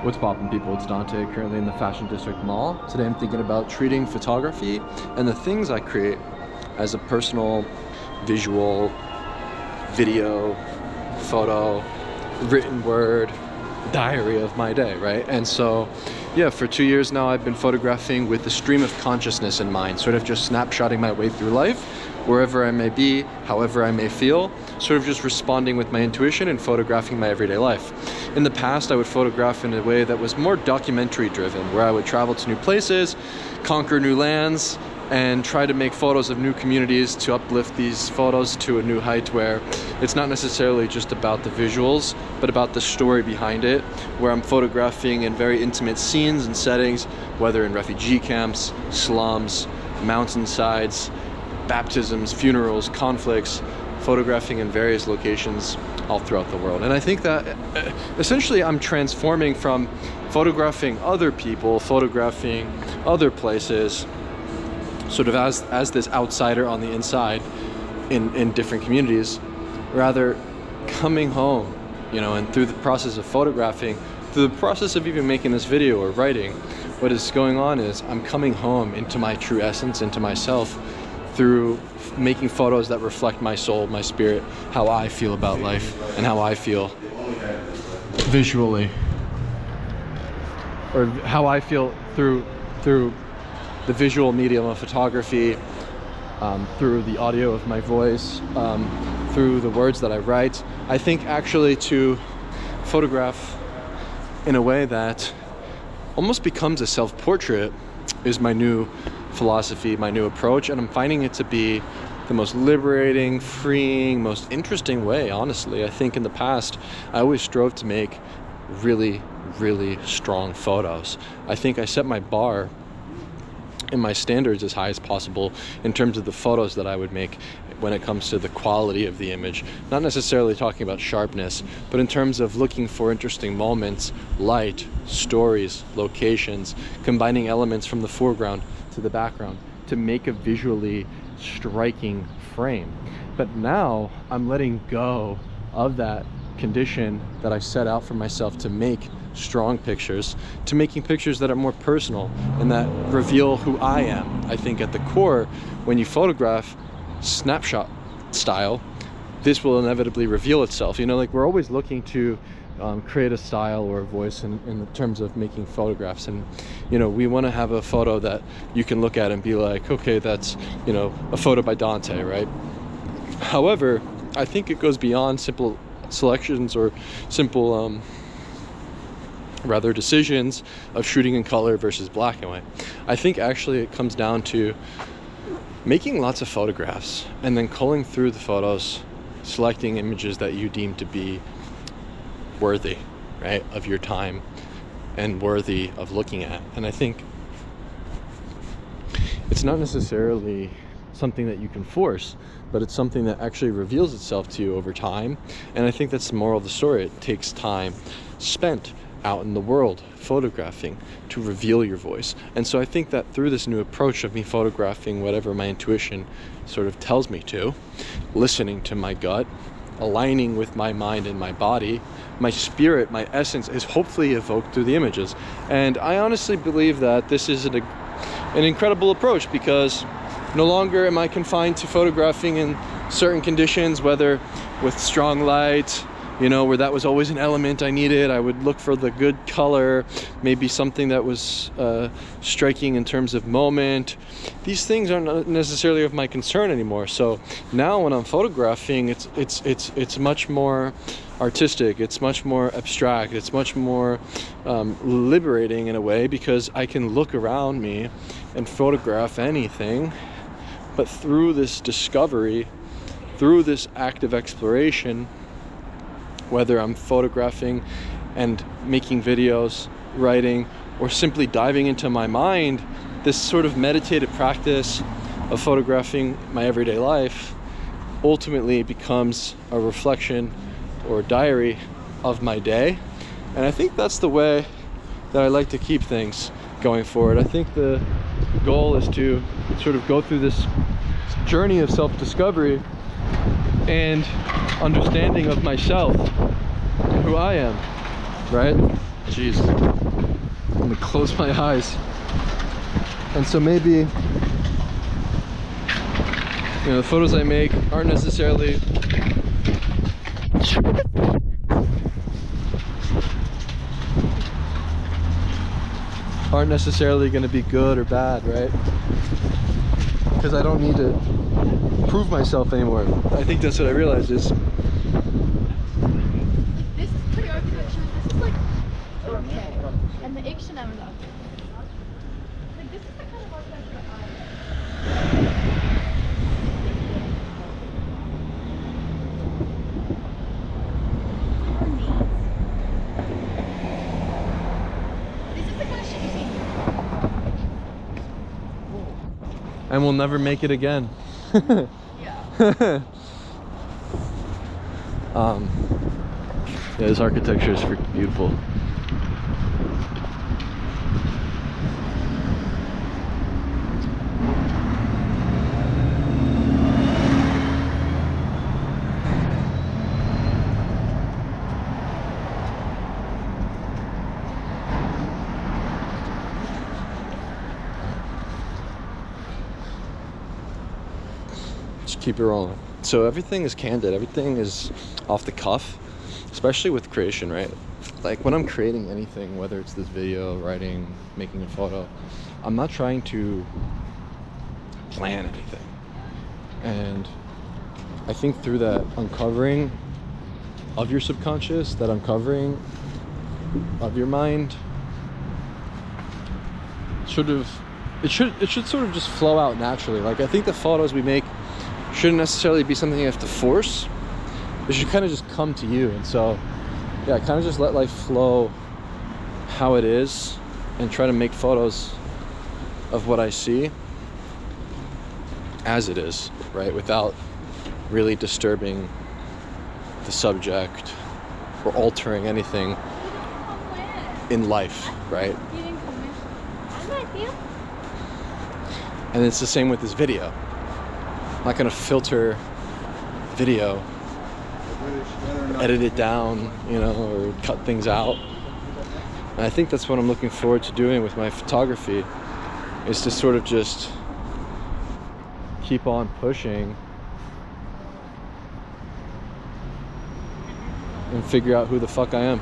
What's poppin', people? It's Dante, currently in the Fashion District Mall. Today I'm thinking about treating photography and the things I create as a personal, visual, video, photo, written word, diary of my day, right? And so, yeah, for 2 years now I've been photographing with the stream of consciousness in mind, sort of just snapshotting my way through life, wherever I may be, however I may feel, sort of just responding with my intuition and photographing my everyday life. In the past, I would photograph in a way that was more documentary driven, where I would travel to new places, conquer new lands, and try to make photos of new communities to uplift these photos to a new height where it's not necessarily just about the visuals, but about the story behind it, where I'm photographing in very intimate scenes and settings, whether in refugee camps, slums, mountainsides, baptisms, funerals, conflicts, photographing in various locations all throughout the world. And I think that essentially I'm transforming from photographing other people, photographing other places, sort of as this outsider on the inside in different communities, rather coming home, and through the process of photographing, through the process of even making this video or writing, what is going on is I'm coming home into my true essence, into myself, through making photos that reflect my soul, my spirit, how I feel about life, and how I feel visually, or how I feel through the visual medium of photography, through the audio of my voice, through the words that I write. I think actually to photograph in a way that almost becomes a self-portrait is my new philosophy, my new approach, and I'm finding it to be the most liberating, freeing, most interesting way, honestly. I think in the past, I always strove to make really, really strong photos. I think I set my bar and my standards as high as possible in terms of the photos that I would make when it comes to the quality of the image. Not necessarily talking about sharpness, but in terms of looking for interesting moments, light, stories, locations, combining elements from the foreground to the background to make a visually striking frame. But now I'm letting go of that condition that I set out for myself to make strong pictures, to making pictures that are more personal and that reveal who I am. I think at the core, when you photograph snapshot style, this will inevitably reveal itself. We're always looking to create a style or a voice in terms of making photographs, and we want to have a photo that you can look at and be like, okay, that's a photo by Dante, right? However, I think it goes beyond simple selections or simple rather decisions of shooting in color versus black and white. I think actually it comes down to making lots of photographs and then culling through the photos, selecting images that you deem to be worthy, right, of your time and worthy of looking at. And I think it's not necessarily something that you can force, but it's something that actually reveals itself to you over time. And I think that's the moral of the story. It takes time spent out in the world photographing to reveal your voice. And so I think that through this new approach of me photographing whatever my intuition sort of tells me to, listening to my gut, aligning with my mind and my body, my spirit, my essence is hopefully evoked through the images. And I honestly believe that this is an incredible approach, because no longer am I confined to photographing in certain conditions, whether with strong light, where that was always an element I needed. I would look for the good color, maybe something that was striking in terms of moment. These things aren't necessarily of my concern anymore. So now when I'm photographing, it's much more artistic, it's much more abstract, it's much more liberating in a way, because I can look around me and photograph anything. But through this discovery, through this act of exploration, whether I'm photographing and making videos, writing, or simply diving into my mind, this sort of meditative practice of photographing my everyday life ultimately becomes a reflection or diary of my day. And I think that's the way that I like to keep things going forward. I think the goal is to sort of go through this journey of self-discovery and understanding of myself, who I am, right? Jeez. Let me close my eyes. And so maybe, the photos I make aren't necessarily going to be good or bad, right? Because I don't need to prove myself anymore. I think that's what I realized is This is pretty architecture. This is like okay. And the action I'm not. Like this is the kind of architecture This is the kind of shit you see. and we'll never make it again. Yeah. Yeah, this architecture is freaking beautiful. Just keep it rolling. So everything is candid, everything is off the cuff, especially with creation, right? Like when I'm creating anything, whether it's this video, writing, making a photo, I'm not trying to plan anything. And I think through that uncovering of your subconscious, that uncovering of your mind, it should sort of just flow out naturally. Like I think the photos we make shouldn't necessarily be something you have to force. It should kind of just come to you. And so yeah, kind of just let life flow how it is and try to make photos of what I see as it is, right? Without really disturbing the subject or altering anything in life, right? And it's the same with this video. I'm not gonna filter video, edit it down, or cut things out. And I think that's what I'm looking forward to doing with my photography, is to sort of just keep on pushing and figure out who the fuck I am.